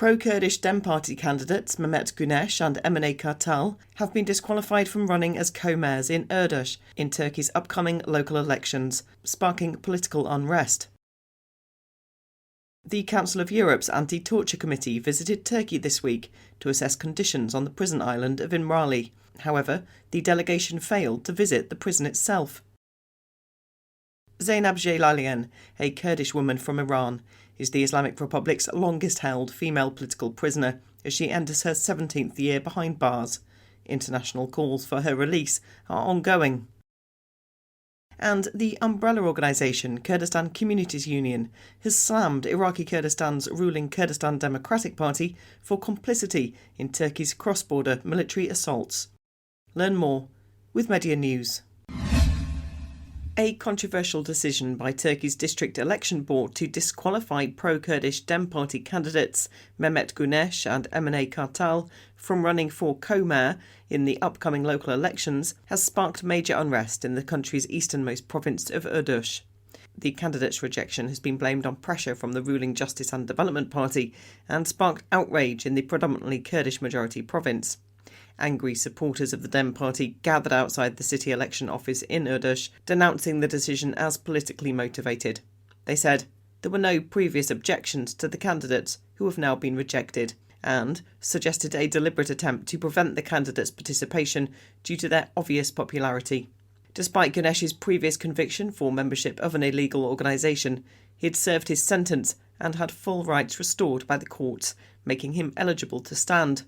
Pro-Kurdish Dem Party candidates Mehmet Güneş and Emine Kartal have been disqualified from running as co-mayors in Urduş in Turkey's upcoming local elections, sparking political unrest. The Council of Europe's Anti-Torture Committee visited Turkey this week to assess conditions on the prison island of İmralı. However, the delegation failed to visit the prison itself. Zeynep Celalyan, a Kurdish woman from Iran, is the Islamic Republic's longest-held female political prisoner as she enters her 17th year behind bars. International calls for her release are ongoing. And the umbrella organisation Kurdistan Communities Union has slammed Iraqi Kurdistan's ruling Kurdistan Democratic Party for complicity in Turkey's cross-border military assaults. Learn more with Media News. A controversial decision by Turkey's District Election Board to disqualify pro-Kurdish Dem Party candidates Mehmet Güneş and Emine Kartal from running for co-mayor in the upcoming local elections has sparked major unrest in the country's easternmost province of Urduş. The candidates' rejection has been blamed on pressure from the ruling Justice and Development Party and sparked outrage in the predominantly Kurdish-majority province. Angry supporters of the Dem Party gathered outside the city election office in Urduş, denouncing the decision as politically motivated. They said there were no previous objections to the candidates, who have now been rejected, and suggested a deliberate attempt to prevent the candidates' participation due to their obvious popularity. Despite Güneş's previous conviction for membership of an illegal organisation, he had served his sentence and had full rights restored by the courts, making him eligible to stand.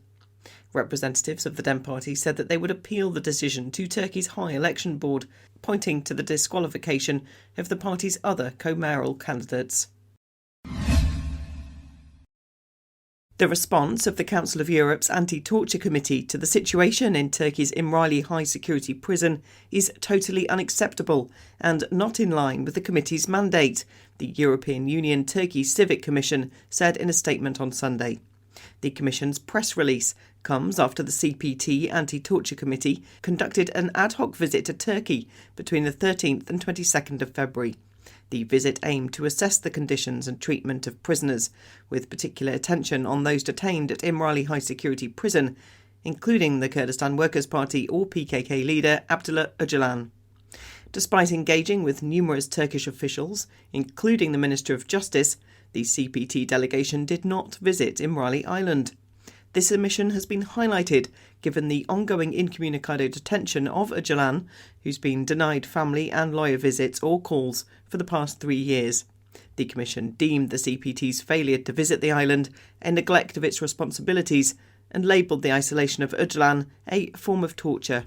Representatives of the Dem Party said that they would appeal the decision to Turkey's High Election Board, pointing to the disqualification of the party's other co-mayoral candidates. The response of the Council of Europe's Anti-Torture Committee to the situation in Turkey's İmralı high-security prison is totally unacceptable and not in line with the committee's mandate, the European Union-Turkey Civic Commission said in a statement on Sunday. The Commission's press release comes after the CPT Anti-Torture Committee conducted an ad hoc visit to Turkey between the 13th and 22nd of February. The visit aimed to assess the conditions and treatment of prisoners, with particular attention on those detained at İmralı High Security Prison, including the Kurdistan Workers' Party or PKK leader Abdullah Öcalan. Despite engaging with numerous Turkish officials, including the Minister of Justice, the CPT delegation did not visit İmralı Island. This omission has been highlighted given the ongoing incommunicado detention of Öcalan, who's been denied family and lawyer visits or calls for the past 3 years. The Commission deemed the CPT's failure to visit the island a neglect of its responsibilities and labelled the isolation of Öcalan a form of torture.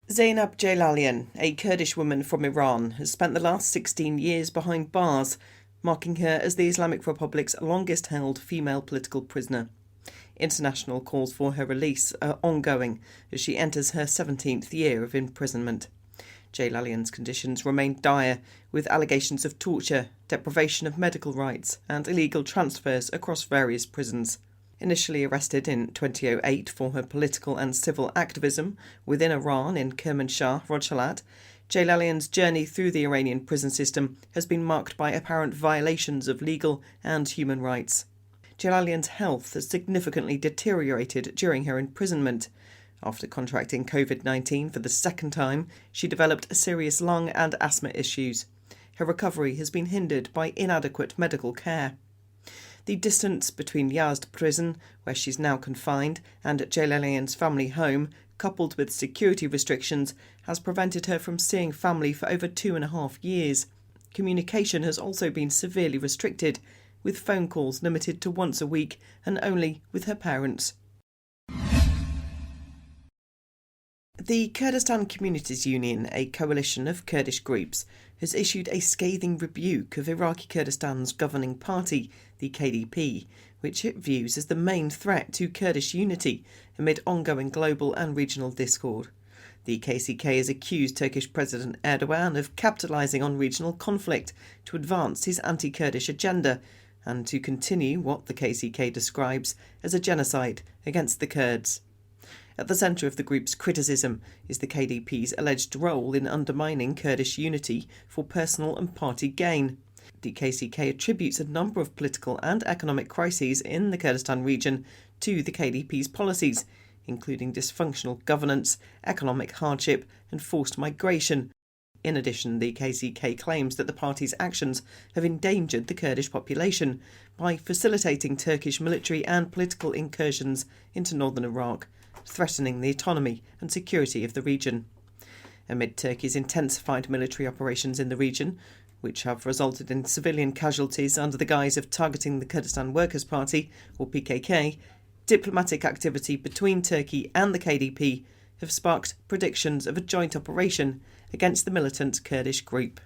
Zeynep Celalyan, a Kurdish woman from Iran, has spent the last 16 years behind bars, marking her as the Islamic Republic's longest-held female political prisoner. International calls for her release are ongoing as she enters her 17th year of imprisonment. Celalyan's conditions remain dire, with allegations of torture, deprivation of medical rights and illegal transfers across various prisons. Initially arrested in 2008 for her political and civil activism within Iran in Kermanshah, Rojhelat, Celalyan's journey through the Iranian prison system has been marked by apparent violations of legal and human rights. Celalyan's health has significantly deteriorated during her imprisonment. After contracting COVID-19 for the second time, she developed serious lung and asthma issues. Her recovery has been hindered by inadequate medical care. The distance between Yazd prison, where she's now confined, and Celalyan's family home, coupled with security restrictions, has prevented her from seeing family for over 2.5 years. Communication has also been severely restricted, with phone calls limited to once a week and only with her parents. The Kurdistan Communities Union, a coalition of Kurdish groups, has issued a scathing rebuke of Iraqi Kurdistan's governing party, the KDP, which it views as the main threat to Kurdish unity amid ongoing global and regional discord. The KCK has accused Turkish President Erdogan of capitalising on regional conflict to advance his anti-Kurdish agenda and to continue what the KCK describes as a genocide against the Kurds. At the centre of the group's criticism is the KDP's alleged role in undermining Kurdish unity for personal and party gain. The KCK attributes a number of political and economic crises in the Kurdistan region to the KDP's policies, including dysfunctional governance, economic hardship and forced migration. In addition, the KCK claims that the party's actions have endangered the Kurdish population by facilitating Turkish military and political incursions into northern Iraq, threatening the autonomy and security of the region. Amid Turkey's intensified military operations in the region, which have resulted in civilian casualties under the guise of targeting the Kurdistan Workers' Party, or PKK, diplomatic activity between Turkey and the KDP have sparked predictions of a joint operation against the militant Kurdish group.